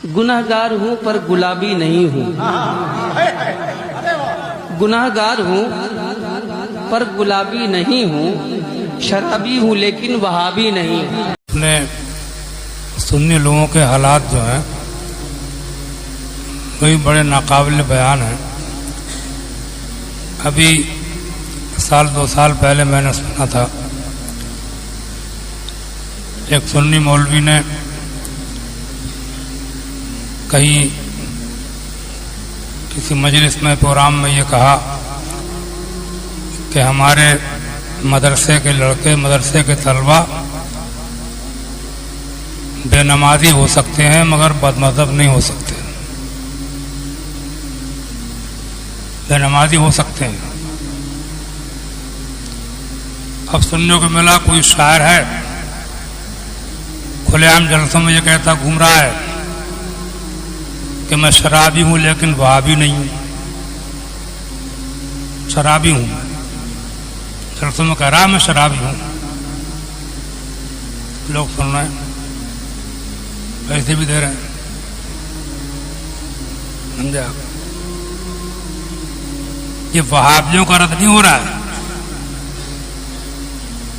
गुनहगार हूं पर गुलाबी नहीं हूं, गुनहगार हूं पर गुलाबी नहीं हूं, शराबी हूं लेकिन वहाबी नहीं। अपने सुन्नी लोगों के हालात जो हैं वही बड़े नाकाबिल बयान हैं। अभी साल 2 साल पहले मैंने सुना था एक सुन्नी मौलवी ने कहीं किसी मजलिस में प्रोग्राम में ये कहा कि हमारे मदरसे के लड़के, मदरसे के तलबा बेनमाजी हो सकते हैं मगर बदमज़हब नहीं हो सकते। बेनमाजी हो सकते हैं। अब सुनने को मिला कोई शायर है खुलेआम जलसों में ये कहता घूम रहा है कि मैं शराबी हूं लेकिन वहाबी नहीं हूं, शराबी हूं। जलसों में कह रहा है मैं शराबी हूं। लोग सुन रहे हैं, पैसे भी दे रहे हैं, समझे आप? ये वहाबियों का रद्द नहीं हो रहा है।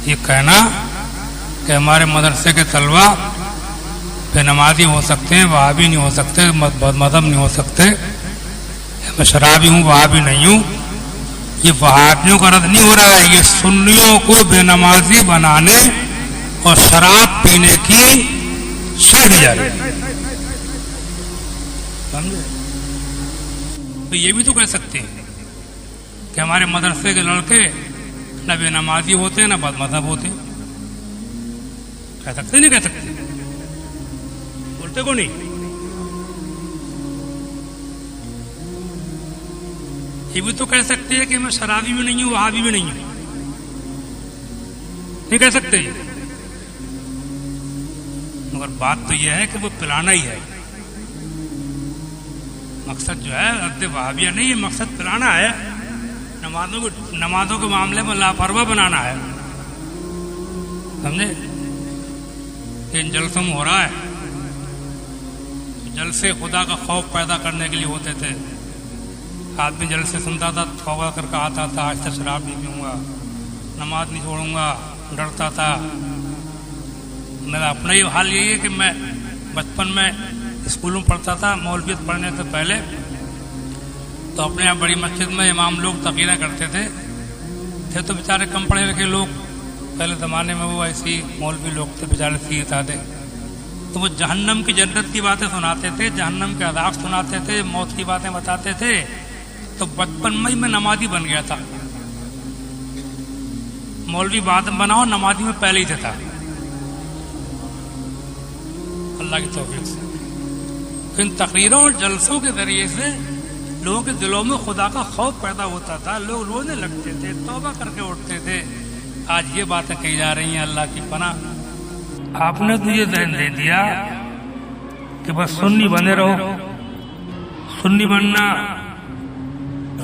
ये कहना कि हमारे मदरसे के तलबा बेनमाजी हो सकते हैं, वहाबी नहीं हो सकते, बदमज़हब नहीं हो सकते, मैं शराबी हूं वहाबी नहीं हूं, ये वहाबियों का रद्द नहीं हो रहा है। ये सुन्नियों को बेनमाजी बनाने और शराब पीने की शर्त दी जा रही है, समझे? तो ये भी तो कह सकते हैं कि हमारे मदरसे के लड़के न बेनमाजी होते हैं न बदमज़हब होते। कह सकते नहीं कह सकते? बोलते को नहीं? ये भी तो कह सकते हैं कि मैं शराबी भी नहीं हूं वहाबी भी नहीं हूं, नहीं कह सकते? मगर बात तो यह है कि वो पिलाना ही है। मकसद जो है रद्द वहाबिया नहीं है, मकसद पिलाना है। नमाजों के मामले में लापरवाह बनाना है, समझे? इन जलसों में हो रहा है। जलसे खुदा का खौफ पैदा करने के लिए होते थे। आदमी जलसे सुनता था, तौबा करके आता था, आज तक शराब नहीं पीऊंगा, नमाज नहीं छोड़ूंगा, डरता था। मेरा अपना ही हाल यही है कि मैं बचपन में स्कूलों में पढ़ता था। मौलवियत पढ़ने से पहले तो अपने यहाँ बड़ी मस्जिद में इमाम लोग तकीरा करते थे तो बेचारे कम पढ़े लिखे लोग, पहले ज़माने में वो ऐसे ही मौलवी लोग थे, बेचारे सीखता थे। तो वो जहन्नम की जन्नत की बातें सुनाते थे, जहन्नम के अज़ाब सुनाते थे, मौत की बातें बताते थे। तो बचपन में ही मैं नमाजी बन गया था। मौलवी बाद में बनाओ, नमाजी में पहले ही था, अल्लाह की तौफीक से। इन तकरीरों और जलसों के जरिए से लोगों के दिलों में खुदा का खौफ पैदा होता था, लोग रोने लगते थे, तौबा करके उठते थे। आज ये बातें कही जा रही हैं, अल्लाह की पनाह। आपने तो ये ध्यान दे दिया कि बस सुन्नी बने रहो। सुन्नी बनना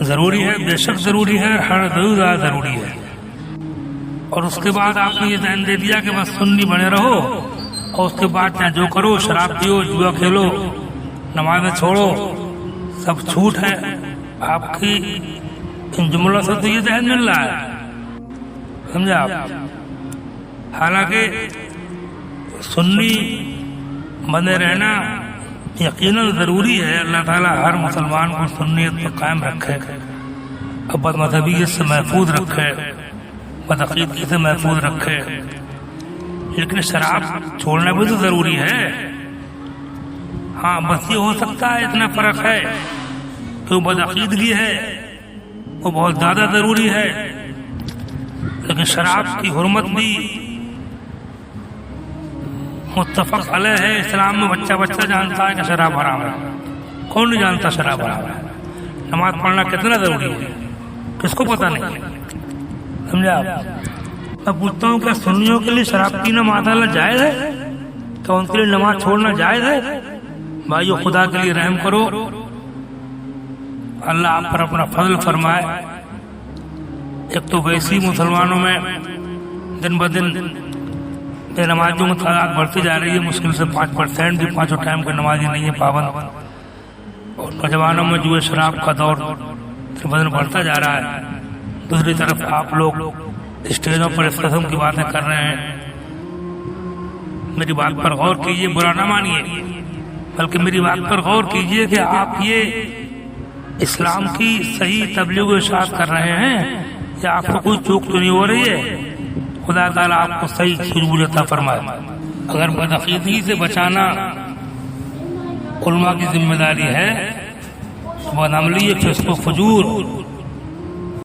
जरूरी है, बेशक जरूरी है, हर जरूरी है। और उसके बाद आपने ये ध्यान दे दिया कि बस सुन्नी बने रहो और उसके बाद चाहे जो करो, शराब पियो, जुआ खेलो, नमाज़ें छोड़ो, सब छूट है आपकी। इन जुमलों से तो ये ध्यान मिल रहा है, समझे आप? हालांकि सुन्नी बने रहना यकीनन जरूरी है। अल्लाह ताला हर मुसलमान को सुन्नियत पर कायम रखे, और बदमज़हबियत से महफूज रखे, बदअक़ीदगी से महफूज रखे। लेकिन शराब छोड़ना भी तो जरूरी है। हाँ, बस ये हो सकता है, इतना फर्क है कि वो बदअक़ीदगी है, वो बहुत ज्यादा जरूरी है। लेकिन शराब की हुर्मत भी मुत्तफ़क़ अलैह है। इस्लाम में बच्चा बच्चा जानता है कि शराब हराम है। कौन नहीं जानता शराब हराम है? नमाज पढ़ना कितना जरूरी है, किसको पता नहीं, समझे आप? मैं पूछता हूँ, क्या सुन्नियों के लिए शराब पीना माशाअल्लाह जायज है? क्या उनके लिए नमाज छोड़ना जायज है? भाइयों, खुदा के लिए रहम करो, अल्लाह आप पर अपना फजल फरमाए। एक तो वैसी मुसलमानों में दिन ब दिन بے نمازیوں میں تعداد بڑھتی جا رہی ہے، مشکل سے 5% بھی پانچوں ٹائم کے نمازی نہیں ہے پابند، اور نوجوانوں میں جوئے شراب کا دور سے وزن بڑھتا جا رہا ہے۔ دوسری طرف آپ لوگ اسٹیجوں پر اس قسم کی باتیں کر رہے ہیں، میری بات پر غور کیجئے، برا نہ مانیے، بلکہ میری بات پر غور کیجئے کہ آپ یہ اسلام کی صحیح تبلیغ و ارشاد کر رہے ہیں یا آپ کو کوئی چوک تو نہیں ہو رہی ہے؟ خدا تعالیٰ آپ کو صحیح سوجھ عطا فرمائے۔ اگر بدعقیدگی سے بچانا علماء کی ذمہ داری ہے، بدعملی فسق و فجور